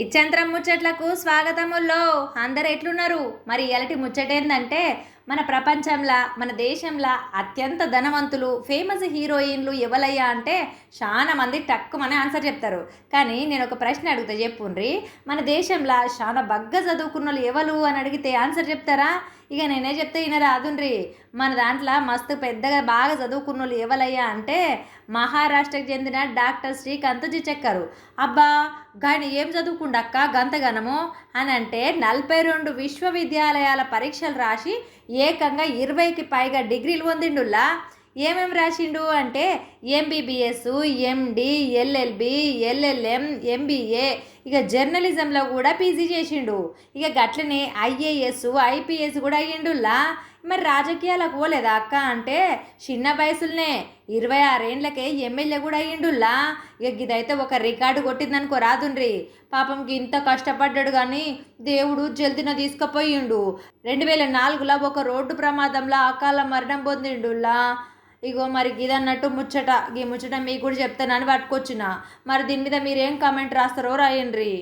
ఇచ్చంత్రం ముచ్చట్లకు స్వాగతముల్లో అందరు ఎట్లున్నారు? మరి ఇలాంటి ముచ్చట ఏంటంటే మన ప్రపంచంలో మన దేశంలో అత్యంత ధనవంతులు ఫేమస్ హీరోయిన్లు ఎవలయ్యా అంటే చాలా మంది టక్కుమని ఆన్సర్ చెప్తారు. కానీ నేను ఒక ప్రశ్న అడుగుతా, చెప్పుండ్రి, మన దేశంలో చాలా బగ్గ చదువుకున్న వాళ్ళు ఎవరు అని అడిగితే ఆన్సర్ చెప్తారా? ఇక నేనే చెప్తే ఈయన రాదుండ్రి. మన దాంట్లో మస్తు పెద్దగా బాగా చదువుకున్న వాళ్ళు ఎవలయ్యా అంటే మహారాష్ట్రకు చెందిన డాక్టర్ శ్రీకాంత్ జిచెక్కరు. అబ్బా, గాయన ఏం చదువుకుండక్క గంతగనము అని అంటే 42 విశ్వవిద్యాలయాల పరీక్షలు రాసి ఏకంగా 20కి పైగా డిగ్రీలు పొందిండులా. ఏమేమి రాసిండు అంటే ఎంబీబీఎస్, ఎండి, ఎల్ఎల్బి, ఎల్ఎల్ఎం, ఎంబీఏ, ఇక జర్నలిజంలో కూడా పీజీ చేసిండు. ఇక గట్లనే ఐఏఎస్, ఐపీఎస్ కూడా అయ్యిండులా. మరి రాజకీయాలకు పోలేదా అక్క అంటే చిన్న వయసులనే 26 ఏండ్లకే ఎమ్మెల్యే కూడా అయ్యిండులా. ఇక ఇదైతే ఒక రికార్డు కొట్టిందనుకో రాదుండ్రి. పాపంకి ఇంత కష్టపడ్డాడు కానీ దేవుడు జల్దిన తీసుకుపోయిండు. 2004లో ఒక రోడ్డు ప్రమాదంలో అకాల మరణం పొందిండులా. ఇగో మరి ఇదన్నట్టు ముచ్చట. ఈ ముచ్చట మీకు కూడా చెప్తానని పట్టుకొచ్చిన. మరి దీని మీద మీరేం కామెంట్ రాస్తారో రాయండ్రి.